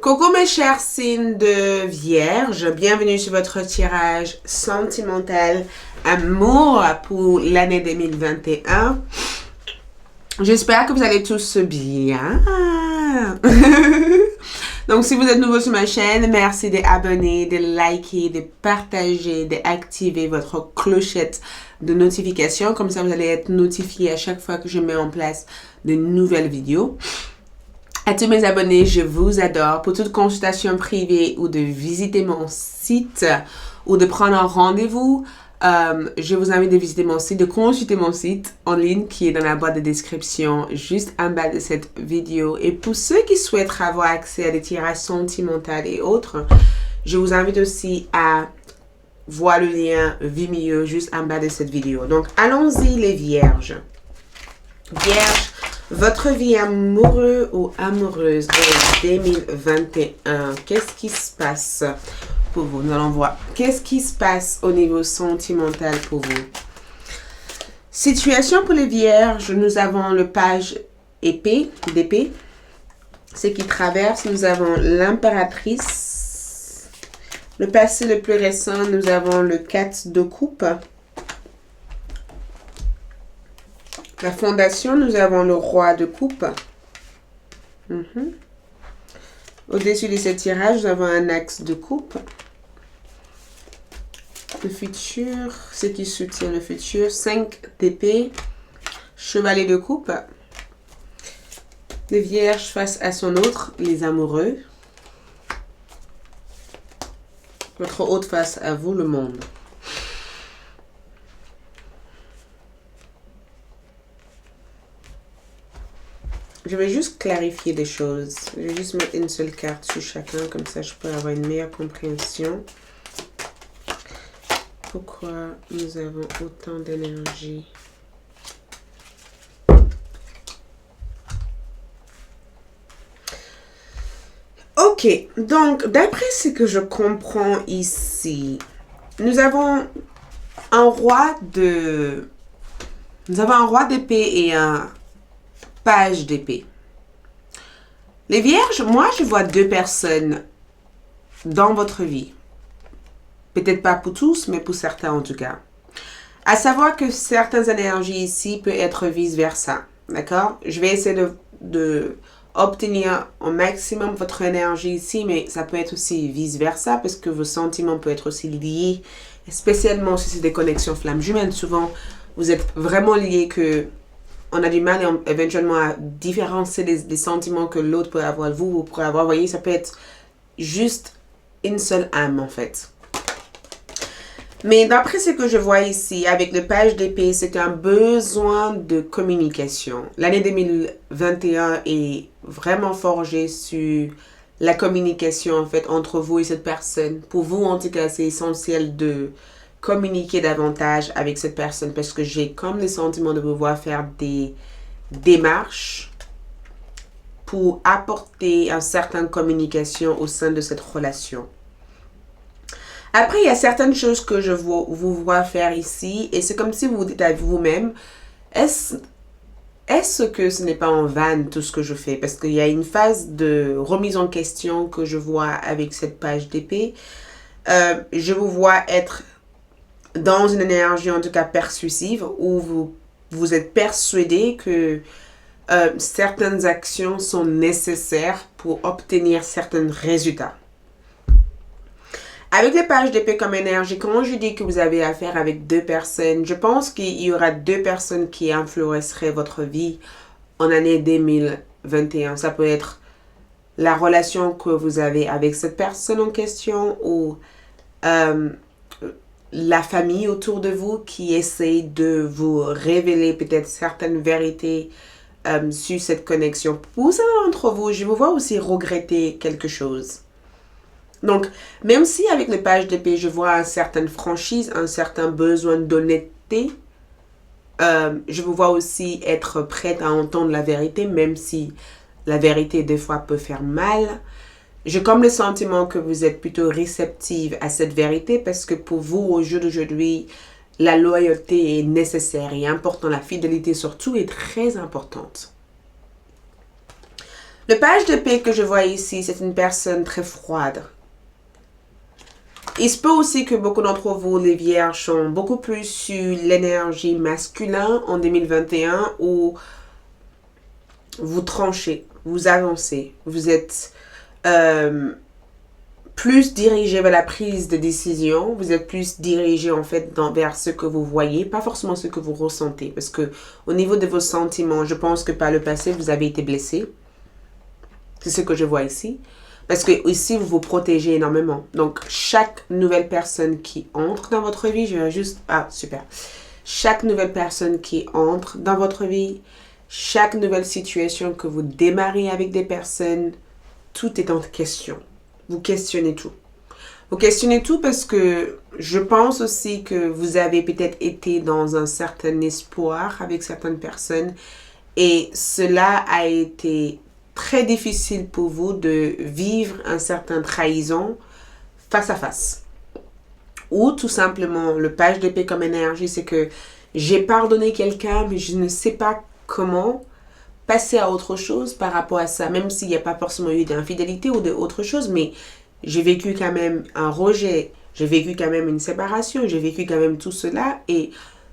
Coucou mes chers signes de Vierge, bienvenue sur votre tirage sentimental amour pour l'année 2021. J'espère que vous allez tous bien. Donc si vous êtes nouveau sur ma chaîne, merci d'abonner, de liker, de partager, d'activer votre clochette de notification. Comme ça vous allez être notifié à chaque fois que je mets en place de nouvelles vidéos. À tous mes abonnés, je vous adore. Pour toute consultation privée ou de visiter mon site ou de prendre un rendez-vous, je vous invite de visiter mon site, de consulter mon site en ligne qui est dans la boîte de description juste en bas de cette vidéo. Et pour ceux qui souhaitent avoir accès à des tirages sentimentaux et autres, je vous invite aussi à voir le lien Vimeo juste en bas de cette vidéo. Donc, allons-y les vierges. Vierges. Votre vie amoureuse ou amoureuse en 2021, qu'est-ce qui se passe pour vous? Nous allons voir. Qu'est-ce qui se passe au niveau sentimental pour vous? Situation pour les vierges, nous avons le page d'épée. Ce qui traverse, nous avons l'impératrice. Le passé le plus récent, nous avons le 4 de coupe. La fondation, nous avons le roi de coupe. Au-dessus de ce tirage, nous avons un axe de coupe. Le futur, ce qui soutient le futur. 5 d'épée. Chevalier de coupe. Les vierges face à son autre, les amoureux. Votre autre face à vous, le monde. Je vais juste clarifier des choses. Je vais juste mettre une seule carte sur chacun, comme ça je peux avoir une meilleure compréhension. Pourquoi nous avons autant d'énergie? Ok, donc d'après ce que je comprends ici, nous avons un roi d'épée et un page d'épée. Les vierges, moi je vois deux personnes dans votre vie. Peut-être pas pour tous, mais pour certains en tout cas. À savoir que certaines énergies ici peuvent être vice-versa. D'accord? Je vais essayer de obtenir au maximum votre énergie ici, mais ça peut être aussi vice-versa parce que vos sentiments peuvent être aussi liés, spécialement si c'est des connexions flammes jumelles. Souvent, vous êtes vraiment liés que on a du mal éventuellement à différencier les sentiments que l'autre peut avoir, vous pourrez avoir. Vous voyez, ça peut être juste une seule âme en fait. Mais d'après ce que je vois ici, avec le page d'épée, c'est un besoin de communication. L'année 2021 est vraiment forgée sur la communication en fait entre vous et cette personne. Pour vous en tout cas, c'est essentiel de communiquer davantage avec cette personne parce que j'ai comme le sentiment de pouvoir faire des démarches pour apporter une certaine communication au sein de cette relation. Après, il y a certaines choses que je vous vois faire ici et c'est comme si vous vous dites à vous-même, est-ce que ce n'est pas en vain tout ce que je fais? Parce qu'il y a une phase de remise en question que je vois avec cette page d'épée. Je vous vois être dans une énergie en tout cas persuasive où vous êtes persuadé que certaines actions sont nécessaires pour obtenir certains résultats. Avec les pages d'épée comme énergie, quand je dis que vous avez affaire avec deux personnes, je pense qu'il y aura deux personnes qui influenceraient votre vie en année 2021. Ça peut être la relation que vous avez avec cette personne en question ou la famille autour de vous qui essaie de vous révéler peut-être certaines vérités sur cette connexion. Pour certains d'entre vous, je vous vois aussi regretter quelque chose. Donc, même si avec les pages d'épée, je vois une certaine franchise, un certain besoin d'honnêteté, je vous vois aussi être prête à entendre la vérité, même si la vérité des fois peut faire mal. J'ai comme le sentiment que vous êtes plutôt réceptive à cette vérité parce que pour vous, au jour d'aujourd'hui, la loyauté est nécessaire et importante. La fidélité surtout est très importante. Le page de paix que je vois ici, c'est une personne très froide. Il se peut aussi que beaucoup d'entre vous, les vierges, ont beaucoup plus sur l'énergie masculine en 2021 où vous tranchez, vous avancez, vous êtes plus dirigé vers la prise de décision, vous êtes plus dirigé en fait vers ce que vous voyez, pas forcément ce que vous ressentez. Parce que au niveau de vos sentiments, je pense que par le passé, vous avez été blessé. C'est ce que je vois ici. Parce que ici, vous vous protégez énormément. Donc, chaque nouvelle personne qui entre dans votre vie, je vais juste... Ah, super. Chaque nouvelle personne qui entre dans votre vie, chaque nouvelle situation que vous démarrez avec des personnes, tout est en question. Vous questionnez tout. Vous questionnez tout parce que je pense aussi que vous avez peut-être été dans un certain espoir avec certaines personnes et cela a été très difficile pour vous de vivre un certain trahison face à face. Ou tout simplement, le page d'épée comme énergie, c'est que j'ai pardonné quelqu'un, mais je ne sais pas comment passer à autre chose par rapport à ça, même s'il n'y a pas forcément eu d'infidélité ou d'autre chose, mais j'ai vécu quand même un rejet, j'ai vécu quand même une séparation, j'ai vécu quand même tout cela, et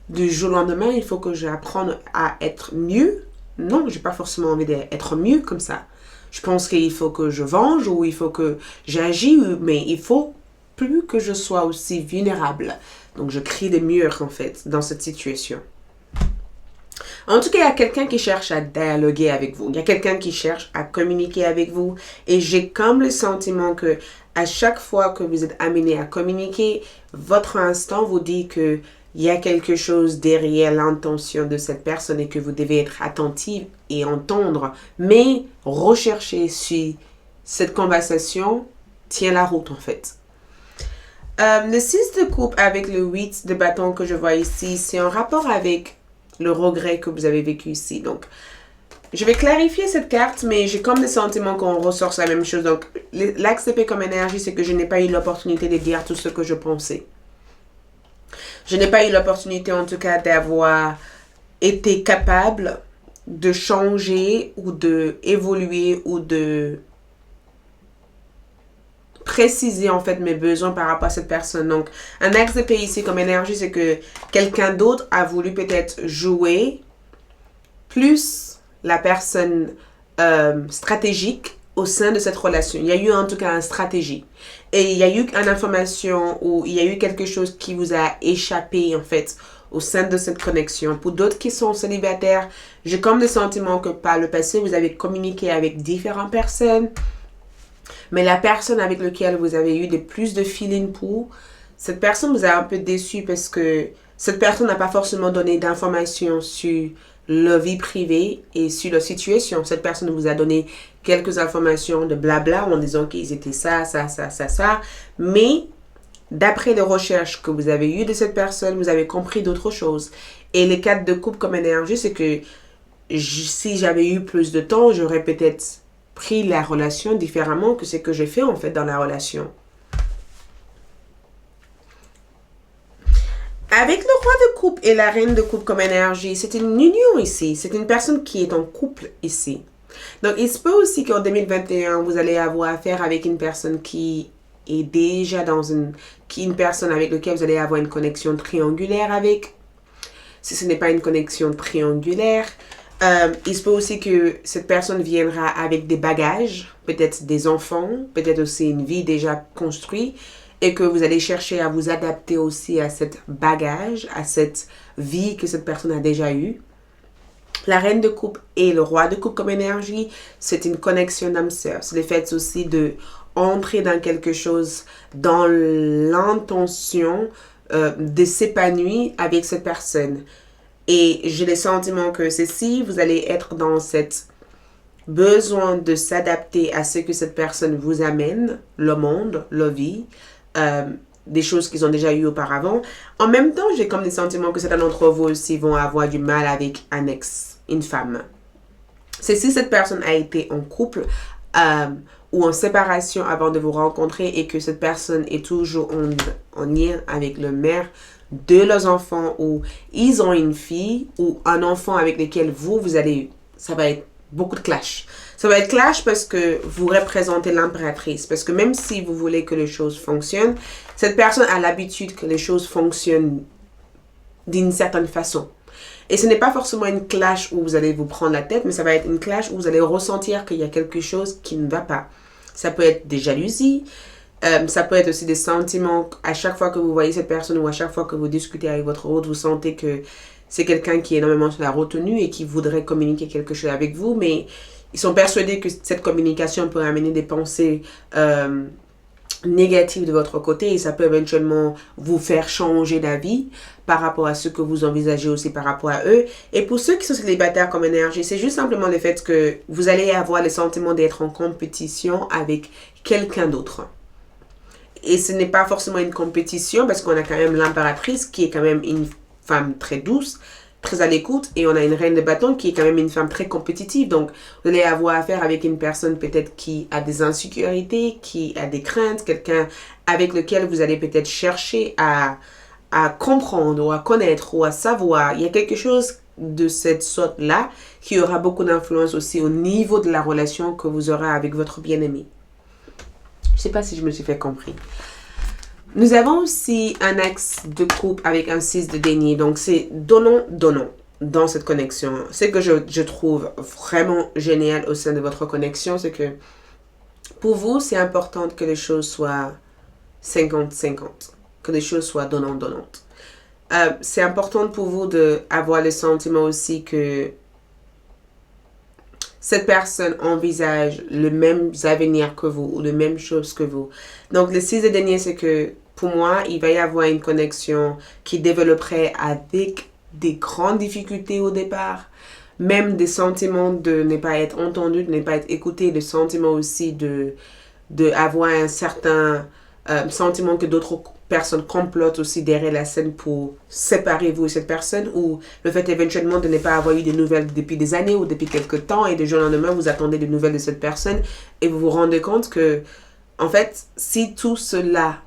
du jour au lendemain, il faut que j'apprenne à être mieux. Non, j'ai pas forcément envie d'être mieux comme ça. Je pense qu'il faut que je venge ou il faut que j'agis, mais il faut plus que je sois aussi vulnérable. Donc, je crie des murs, en fait, dans cette situation. En tout cas, il y a quelqu'un qui cherche à dialoguer avec vous. Il y a quelqu'un qui cherche à communiquer avec vous. Et j'ai comme le sentiment que à chaque fois que vous êtes amené à communiquer, votre instinct vous dit que il y a quelque chose derrière l'intention de cette personne et que vous devez être attentive et entendre. Mais rechercher si cette conversation tient la route, en fait. Le 6 de coupe avec le 8 de bâton que je vois ici, c'est en rapport avec le regret que vous avez vécu ici. Donc, je vais clarifier cette carte, mais j'ai comme le sentiment qu'on ressource la même chose. Donc, l'axe épée comme énergie, c'est que je n'ai pas eu l'opportunité de dire tout ce que je pensais. Je n'ai pas eu l'opportunité, en tout cas, d'avoir été capable de changer ou de évoluer ou de préciser en fait mes besoins par rapport à cette personne. Donc, un axe d'épée ici comme énergie, c'est que quelqu'un d'autre a voulu peut-être jouer plus la personne stratégique au sein de cette relation. Il y a eu en tout cas une stratégie. Et il y a eu une information ou il y a eu quelque chose qui vous a échappé en fait au sein de cette connexion. Pour d'autres qui sont célibataires, j'ai comme le sentiment que par le passé, vous avez communiqué avec différentes personnes. Mais la personne avec laquelle vous avez eu plus de feeling pour, cette personne vous a un peu déçu parce que cette personne n'a pas forcément donné d'informations sur leur vie privée et sur leur situation. Cette personne vous a donné quelques informations de blabla en disant qu'ils étaient ça. Mais d'après les recherches que vous avez eues de cette personne, vous avez compris d'autres choses. Et les 4 de coupe comme énergie, c'est que si j'avais eu plus de temps, j'aurais peut-être pris la relation différemment que ce que j'ai fait en fait dans la relation. Avec le roi de coupe et la reine de coupe comme énergie, c'est une union ici. C'est une personne qui est en couple ici. Donc, il se peut aussi qu'en 2021, vous allez avoir affaire avec une personne qui est déjà une personne avec laquelle vous allez avoir une connexion triangulaire avec. Si ce n'est pas une connexion triangulaire, il se peut aussi que cette personne viendra avec des bagages, peut-être des enfants, peut-être aussi une vie déjà construite, et que vous allez chercher à vous adapter aussi à cet bagage, à cette vie que cette personne a déjà eue. La reine de coupe et le roi de coupe comme énergie, c'est une connexion d'âme-sœur. C'est le fait aussi de entrer dans quelque chose, dans l'intention de s'épanouir avec cette personne. Et j'ai le sentiment que ceci, vous allez être dans cette besoin de s'adapter à ce que cette personne vous amène, le monde, la vie, des choses qu'ils ont déjà eues auparavant. En même temps, j'ai comme le sentiment que certains d'entre vous aussi vont avoir du mal avec un ex, une femme. C'est si cette personne a été en couple ou en séparation avant de vous rencontrer et que cette personne est toujours en lien avec le mère de leurs enfants ou ils ont une fille ou un enfant avec lequel vous allez, ça va être beaucoup de clash. Ça va être clash parce que vous représentez l'impératrice. Parce que même si vous voulez que les choses fonctionnent, cette personne a l'habitude que les choses fonctionnent d'une certaine façon. Et ce n'est pas forcément une clash où vous allez vous prendre la tête, mais ça va être une clash où vous allez ressentir qu'il y a quelque chose qui ne va pas. Ça peut être des jalousies, ça peut être aussi des sentiments. À chaque fois que vous voyez cette personne ou à chaque fois que vous discutez avec votre hôte, vous sentez que c'est quelqu'un qui est énormément sur la retenue et qui voudrait communiquer quelque chose avec vous, mais ils sont persuadés que cette communication peut amener des pensées négatives de votre côté et ça peut éventuellement vous faire changer d'avis par rapport à ce que vous envisagez aussi par rapport à eux. Et pour ceux qui sont célibataires comme énergie, c'est juste simplement le fait que vous allez avoir le sentiment d'être en compétition avec quelqu'un d'autre. Et ce n'est pas forcément une compétition parce qu'on a quand même l'impératrice qui est quand même une femme très douce, très à l'écoute, et on a une reine de bâton qui est quand même une femme très compétitive. Donc, vous allez avoir affaire avec une personne peut-être qui a des insécurités, qui a des craintes, quelqu'un avec lequel vous allez peut-être chercher à comprendre ou à connaître ou à savoir. Il y a quelque chose de cette sorte-là qui aura beaucoup d'influence aussi au niveau de la relation que vous aurez avec votre bien-aimé. Je ne sais pas si je me suis fait compris. Nous avons aussi un axe de couple avec un 6 de denier. Donc, c'est donnant dans cette connexion. Ce que je trouve vraiment génial au sein de votre connexion, c'est que pour vous, c'est important que les choses soient 50-50. Que les choses soient donnantes. C'est important pour vous d'avoir le sentiment aussi que cette personne envisage le même avenir que vous ou les mêmes choses que vous. Donc, le 6 de denier, c'est que pour moi, il va y avoir une connexion qui développerait avec des grandes difficultés au départ, même des sentiments de ne pas être entendu, de ne pas être écouté, le sentiment aussi de avoir un certain sentiment que d'autres personnes complotent aussi derrière la scène pour séparer vous et cette personne, ou le fait éventuellement de ne pas avoir eu de nouvelles depuis des années ou depuis quelques temps et de jour au lendemain vous attendez des nouvelles de cette personne et vous vous rendez compte que en fait si tout cela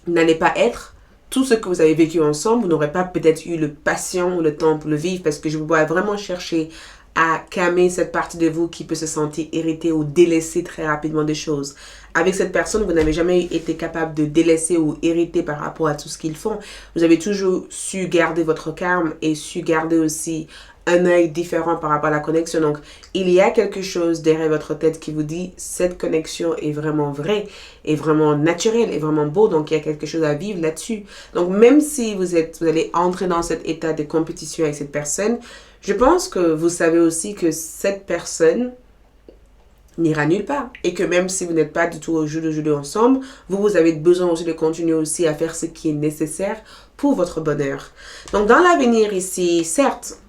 n'allait pas être, tout ce que vous avez vécu ensemble, vous n'aurez pas peut-être eu le patient ou le temps pour le vivre, parce que je dois vraiment chercher à calmer cette partie de vous qui peut se sentir irritée ou délaisser très rapidement des choses. Avec cette personne, vous n'avez jamais été capable de délaisser ou irriter par rapport à tout ce qu'ils font. Vous avez toujours su garder votre calme et su garder aussi un œil différent par rapport à la connexion. Donc, il y a quelque chose derrière votre tête qui vous dit cette connexion est vraiment vraie, est vraiment naturelle, est vraiment beau. Donc, il y a quelque chose à vivre là-dessus. Donc, même si vous allez entrer dans cet état de compétition avec cette personne, je pense que vous savez aussi que cette personne n'ira nulle part. Et que même si vous n'êtes pas du tout au jeu de jeu ensemble, vous avez besoin aussi de continuer aussi à faire ce qui est nécessaire pour votre bonheur. Donc, dans l'avenir ici, certes,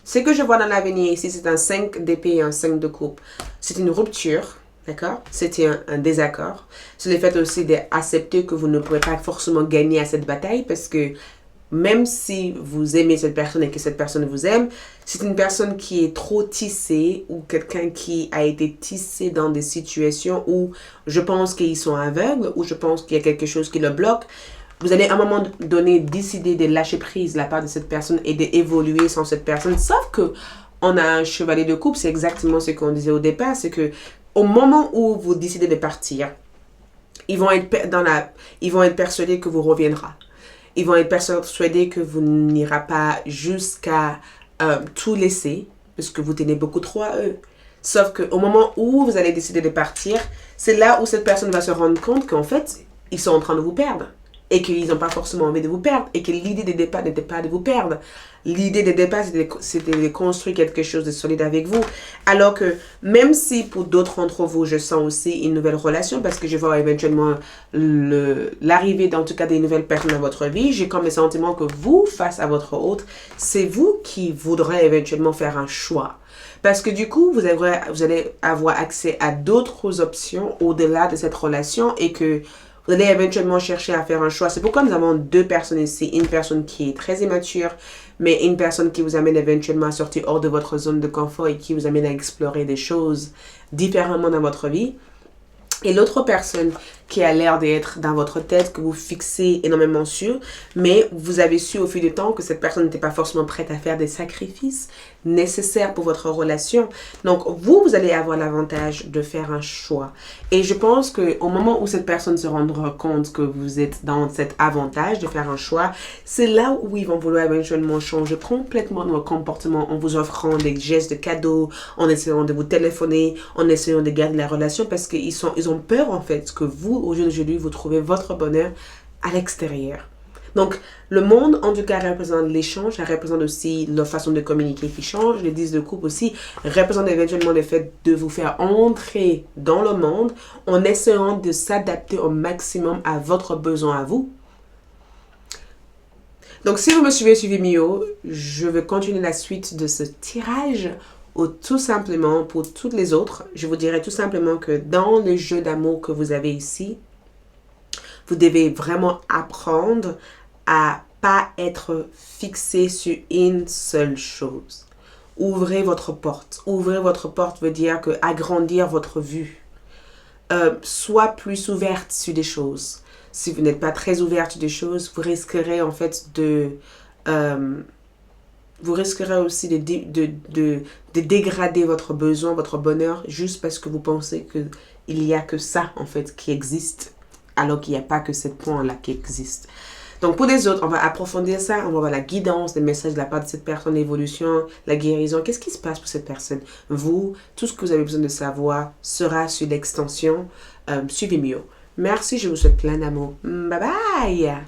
ce que je vois dans l'avenir ici, c'est un 5 d'épée et un 5 de coupe. C'est une rupture, d'accord? C'était un désaccord. C'est le fait aussi d'accepter que vous ne pourrez pas forcément gagner à cette bataille parce que même si vous aimez cette personne et que cette personne vous aime, c'est une personne qui est trop tissée ou quelqu'un qui a été tissé dans des situations où je pense qu'ils sont aveugles ou je pense qu'il y a quelque chose qui le bloque. Vous allez à un moment donné décider de lâcher prise de la part de cette personne et d'évoluer sans cette personne. Sauf que on a un chevalier de coupe, c'est exactement ce qu'on disait au départ, c'est que au moment où vous décidez de partir, ils vont être persuadés que vous reviendrez. Ils vont être persuadés que vous n'irez pas jusqu'à tout laisser parce que vous tenez beaucoup trop à eux. Sauf qu'au moment où vous allez décider de partir, c'est là où cette personne va se rendre compte qu'en fait, ils sont en train de vous perdre. Et qu'ils n'ont pas forcément envie de vous perdre. Et que l'idée de départ n'était pas de vous perdre. L'idée de départ, c'était de construire quelque chose de solide avec vous. Alors que même si pour d'autres d'entre vous, je sens aussi une nouvelle relation, parce que je vois éventuellement l'arrivée en tout cas des nouvelles personnes dans votre vie, j'ai comme le sentiment que vous, face à votre hôte, c'est vous qui voudrez éventuellement faire un choix. Parce que du coup, vous allez avoir accès à d'autres options au-delà de cette relation et que vous allez éventuellement chercher à faire un choix. C'est pourquoi nous avons deux personnes ici. Une personne qui est très immature, mais une personne qui vous amène éventuellement à sortir hors de votre zone de confort et qui vous amène à explorer des choses différemment dans votre vie. Et l'autre personne qui a l'air d'être dans votre tête, que vous fixez énormément sur, mais vous avez su au fil du temps que cette personne n'était pas forcément prête à faire des sacrifices nécessaires pour votre relation. Donc, vous allez avoir l'avantage de faire un choix. Et je pense qu'au moment où cette personne se rendra compte que vous êtes dans cet avantage de faire un choix, c'est là où ils vont vouloir éventuellement changer complètement votre comportement en vous offrant des gestes de cadeaux, en essayant de vous téléphoner, en essayant de garder la relation parce qu'ils ont peur en fait que vous, au jour d'aujourd'hui, vous trouvez votre bonheur à l'extérieur. Donc, le monde, en tout cas, représente l'échange, ça représente aussi la façon de communiquer qui change. Les 10 de couple aussi représente éventuellement le fait de vous faire entrer dans le monde en essayant de s'adapter au maximum à votre besoin à vous. Donc, si vous me suivez sur Vimeo, je vais continuer la suite de ce tirage ou tout simplement pour toutes les autres. Je vous dirais tout simplement que dans le jeu d'amour que vous avez ici, vous devez vraiment apprendre à pas être fixé sur une seule chose. Ouvrez votre porte. Ouvrir votre porte veut dire que agrandir votre vue. Soit plus ouverte sur des choses. Si vous n'êtes pas très ouverte sur des choses, vous risquerez en fait vous risquerez aussi de dégrader votre besoin, votre bonheur, juste parce que vous pensez qu'il n'y a que ça en fait qui existe, alors qu'il n'y a pas que ce point-là qui existe. Donc, pour les autres, on va approfondir ça. On va voir la guidance, les messages de la part de cette personne, l'évolution, la guérison. Qu'est-ce qui se passe pour cette personne? Vous, tout ce que vous avez besoin de savoir sera sur l'extension. Suivez mieux. Merci, je vous souhaite plein d'amour. Bye bye!